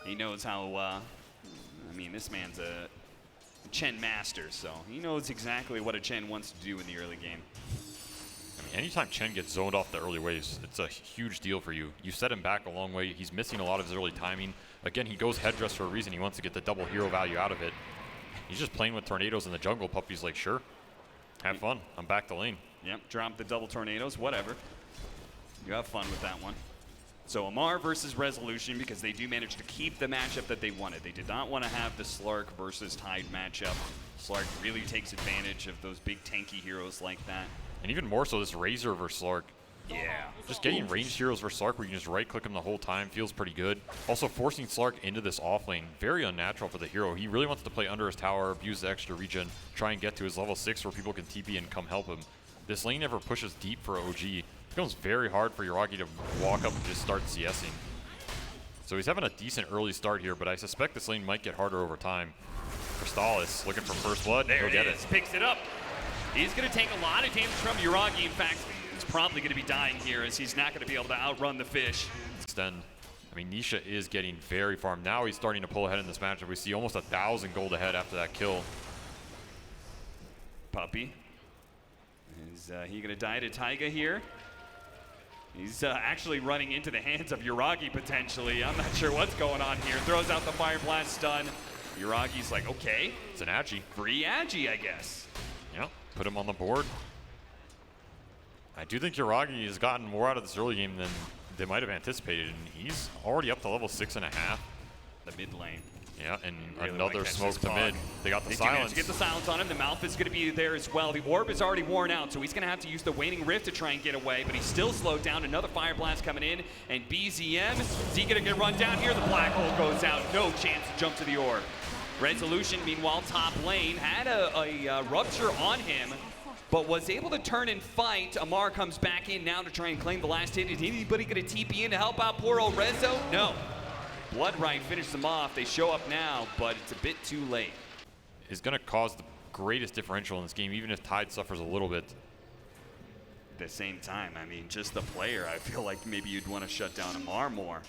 He knows how, I mean, this man's a Chen master, so he knows exactly what a Chen wants to do in the early game. I mean, anytime Chen gets zoned off the early waves, it's a huge deal for you. You set him back a long way. He's missing a lot of his early timing. Again, he goes headdress for a reason. He wants to get the double hero value out of it. He's just playing with tornadoes in the jungle. Puppy's like, sure, have fun. I'm back to lane. Yep, drop the double tornadoes, whatever. You have fun with that one. So Amar versus Resolution, because they do manage to keep the matchup that they wanted. They did not want to have the Slark versus Tide matchup. Slark really takes advantage of those big tanky heroes like that. And even more so, this Razor versus Slark. Yeah. Just getting ranged heroes versus Slark where you can just right-click him the whole time feels pretty good. Also, forcing Slark into this off lane, very unnatural for the hero. He really wants to play under his tower, abuse the extra regen, try and get to his level 6 where people can TP and come help him. This lane never pushes deep for OG. It becomes very hard for Yuragi to walk up and just start CSing. So he's having a decent early start here, but I suspect this lane might get harder over time. Crystallis looking for first blood. There Go get it is. Picks it up. He's going to take a lot of damage from Yuragi. In fact, he's probably going to be dying here as he's not going to be able to outrun the fish. Extend. I mean, Nisha is getting very farmed. Now he's starting to pull ahead in this matchup. We see almost 1,000 gold ahead after that kill. Puppy. Is he going to die to Taiga here? He's actually running into the hands of Yuragi potentially. I'm not sure what's going on here. Throws out the Fire Blast stun. Yuragi's like, okay. It's an Agi. Free Agi, I guess. Yeah, put him on the board. I do think Yuragi has gotten more out of this early game than they might have anticipated, and he's already up to level 6.5. The mid lane. Yeah, and really another smoke to mid. They got the silence. Get the silence on him. The mouth is going to be there as well. The orb is already worn out, so he's going to have to use the waning rift to try and get away, but he's still slowed down. Another fire blast coming in, and BZM, is he going to get run down here? The black hole goes out. No chance to jump to the orb. Resolution, meanwhile, top lane, had a rupture on him, but was able to turn and fight. Amar comes back in now to try and claim the last hit. Is anybody going to TP in to help out poor old Rezo? No. Bloodright finishes them off. They show up now, but it's a bit too late. Is going to cause the greatest differential in this game, even if Tide suffers a little bit. At the same time, I mean, just the player, I feel like maybe you'd want to shut down Amar more.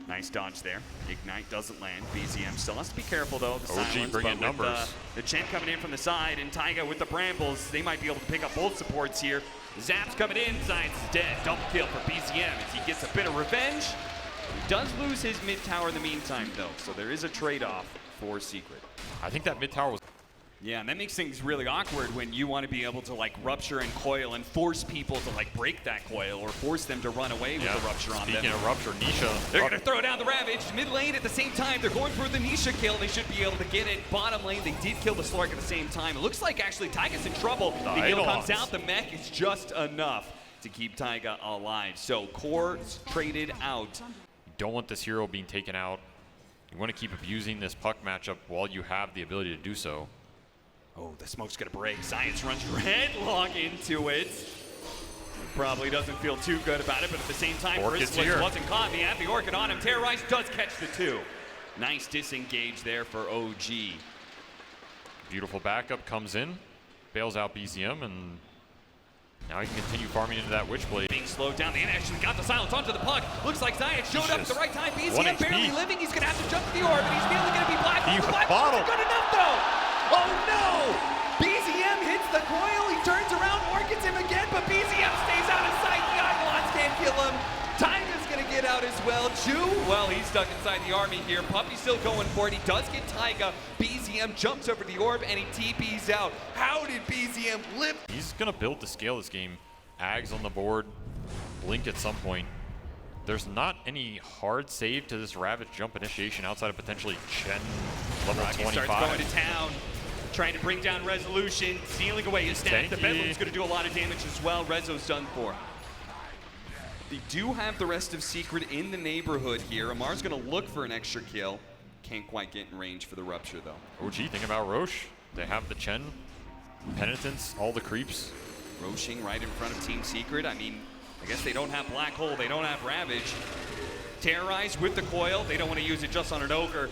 Nice dodge there. Ignite doesn't land. BZM still has to be careful, though. The OG bringing numbers. The Chen coming in from the side, and Taiga with the Brambles. They might be able to pick up both supports here. Zap's coming in. Science is dead. Double kill for BZM as he gets a bit of revenge. He does lose his mid tower in the meantime, though, so there is a trade-off for Secret. I think that mid tower was... Yeah, and that makes things really awkward when you want to be able to like rupture and coil and force people to like break that coil or force them to run away with the rupture on them. Speaking of rupture, Nisha. They're going to throw down the Ravage. Mid lane at the same time. They're going for the Nisha kill. They should be able to get it. Bottom lane, they did kill the Slark at the same time. It looks like actually Taiga's in trouble. The heal comes out. The mech is just enough to keep Taiga alive. So Core's traded out. You don't want this hero being taken out. You want to keep abusing this puck matchup while you have the ability to do so. Oh, the smoke's gonna break. Science runs headlong into it. Probably doesn't feel too good about it, but at the same time, Chrysalis wasn't caught. He had the Orchid on him. Terrorize does catch the two. Nice disengage there for OG. Beautiful backup comes in, bails out BZM, and now he can continue farming into that Witchblade. Being slowed down, they actually got the silence onto the puck. Looks like Science showed up at the right time. BZM barely living. He's gonna have to jump to the orb, and he's nearly gonna be black. Black bottle. Good enough though. Oh no! BZM hits the coil, he turns around, Orchids him again, but BZM stays out of sight. The Eidolons can't kill him. Taiga's gonna get out as well. Chu, well, he's stuck inside the army here. Puppy's still going for it. He does get Taiga. BZM jumps over the orb and he TP's out. How did BZM live? He's gonna build to scale this game. Ags on the board, Blink at some point. There's not any hard save to this Ravage jump initiation outside of potentially Chen level 25. Starts going to town. Trying to bring down Resolution, stealing away his stats. The Bedlam's going to do a lot of damage as well. Rezo's done for. They do have the rest of Secret in the neighborhood here. Amar's going to look for an extra kill. Can't quite get in range for the rupture, though. OG, think about Roche. They have the Chen, Penitence, all the creeps. Roshing right in front of Team Secret. I mean, I guess they don't have Black Hole. They don't have Ravage. Terrorize with the coil. They don't want to use it just on an Ogre.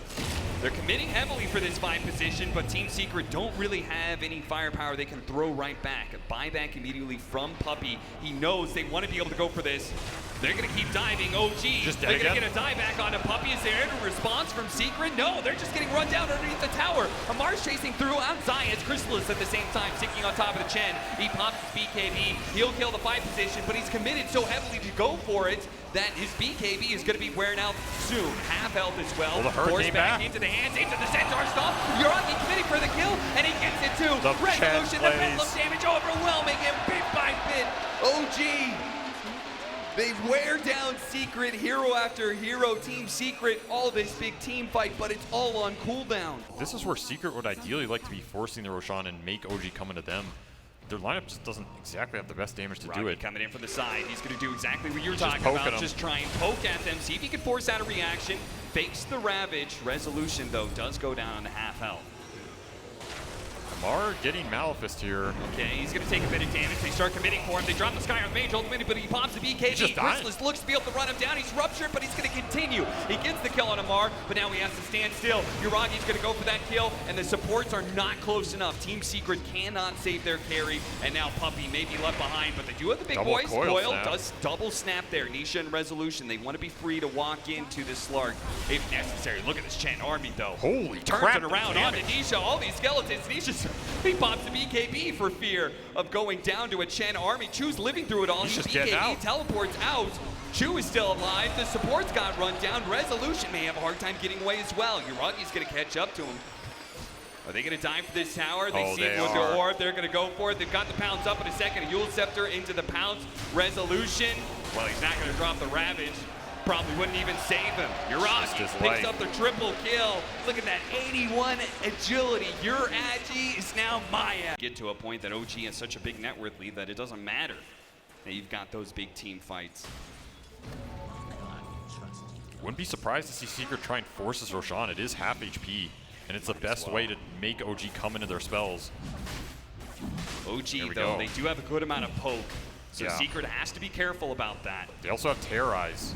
They're committing heavily for this 5 position, but Team Secret don't really have any firepower they can throw right back. A buyback immediately from Puppy. He knows they want to be able to go for this. They're going to keep diving. OG. Just they're dead going to again? get a dive back onto Puppy. Is there a response from Secret? No, they're just getting run down underneath the tower. Amar's chasing through on Zayas. Chrysalis at the same time, sticking on top of the Chen. He pops his BKB. He'll kill the 5 position, but he's committed so heavily to go for it that his BKB is going to be wearing out soon. Half health as well. The herd Forced came back back. into the hands, into the Centaur stomp. Uragi committing for the kill, and he gets it too. The Resolution, the Chen Bedlam plays. damage overwhelming him bit by bit. OG. They wear down Secret, hero after hero, Team Secret, all this big team fight, but it's all on cooldown. This is where Secret would ideally like to be forcing the Roshan and make OG come into them. Their lineup just doesn't exactly have the best damage to do Rocky it. coming in from the side. He's going to do exactly what you're Just talking poking about. him. Just try and poke at them, see if he can force out a reaction. Fakes the Ravage. Resolution, though, does go down on the half health. Amar getting Malefist here. Okay, he's going to take a bit of damage. They start committing for him. They drop the Sky on Mage ultimately, but he pops the BKB. He's just dying. Chrysalis looks to be able to run him down. He's ruptured, but he's going to continue. He gets the kill on Amar, but now he has to stand still. Uragi's going to go for that kill, and the supports are not close enough. Team Secret cannot save their carry, and now Puppy may be left behind, but they do have the big Double boys. coil snap. Does double snap there. Nisha and Resolution, they want to be free to walk into this Slark if necessary. Look at this Chen army, though. Holy Turns crap, it around the onto damage. Nisha. All these skeletons. Nisha, he pops the BKB for fear of going down to a Chen army. Chu's living through it all. He's He just getting BKB out. teleports out. Chu is still alive. The supports got run down. Resolution may have a hard time getting away as well. Uragi's going to catch up to him. Are they going to dive for this tower? They Oh, see they it with their are. orb. They're going to go for it. They've got the pounce up in a second. A Yule Scepter into the pounce. Resolution. Well, he's not going to drop the Ravage. Probably wouldn't even save him. Uragi his picks life. up the triple kill. Look at that 81 agility. Your Agi is now Maya. Get to a point that OG has such a big net worth lead that it doesn't matter that you've got those big team fights. Wouldn't be surprised to see Secret try and force this Roshan. It is half HP, and it's the best way to make OG come into their spells. OG, we though, go. they do have a good amount of poke. So Yeah. Secret has to be careful about that. They also have Terrorize.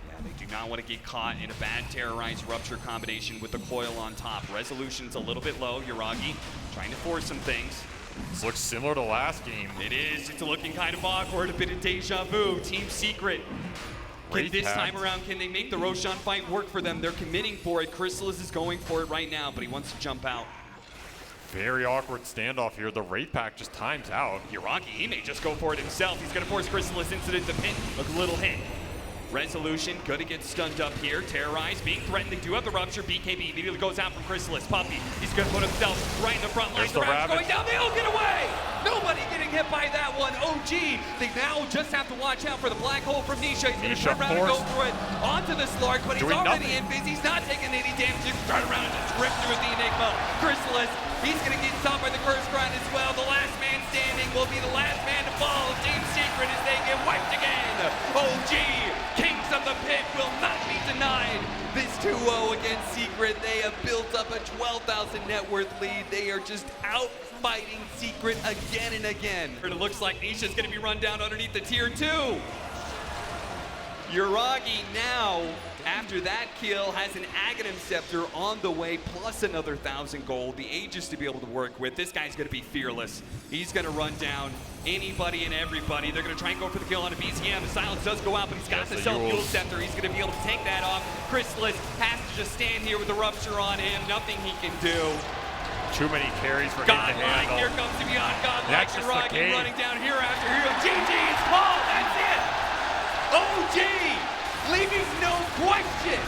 Yeah, they do not want to get caught in a bad Terrorize Rupture combination with the coil on top. Resolution's a little bit low. Uragi trying to force some things. This looks similar to last game. It is. It's looking kind of awkward. A bit of deja vu. Team Secret. Great This tag. time around, can they make the Roshan fight work for them? They're committing for it. Chrysalis is going for it right now, but he wants to jump out. Very awkward standoff here. The Wraith Pack just times out. Uragi, he may just go for it himself. He's going to force Chrysalis into the pit. A little hit. Resolution, gonna get stunned up here. Terrorize, being threatened. They do have the Rupture. BKB immediately goes out from Chrysalis. Puppy, he's gonna put himself right in the front lines. There's the Ravage going Ravage. down. They'll get away. Nobody getting hit by that one. OG, they now just have to watch out for the black hole from Nisha. He's gonna Nisha turn around and go forced. for it onto the Slark, but he's Doing already nothing. in phase. He's not taking any damage. He can turn around and just rip through the Enigma. Chrysalis, he's gonna get stopped by the Curse Grind as well. The last man standing will be the last man to fall. Team Secret as they get wiped again. OG, Kings of the Pit will not be denied. This 2-0 against Secret. They have built up a 12,000 net worth lead. They are just out fighting Secret again and again. It looks like Nisha's gonna be run down underneath the tier 2. Uragi now, after that kill, has an Aghanim Scepter on the way, plus another 1,000 gold. The Aegis to be able to work with. This guy's going to be fearless. He's going to run down anybody and everybody. They're going to try and go for the kill on a BCM. The silence does go out, but he's got the self-fuel scepter. He's going to be able to take that off. Chrysalis has to just stand here with the Rupture on him. Nothing he can do. Too many carries for him to Godlike, handle. here comes the Beyond Godlike. That's just the Uragi game. running down hero after hero. GG, it's Paul, that's it. OG, leaving no question.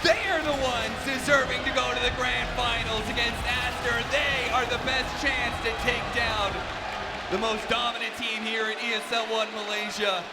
They are the ones deserving to go to the grand finals against Aster. They are the best chance to take down the most dominant team here in ESL 1 Malaysia.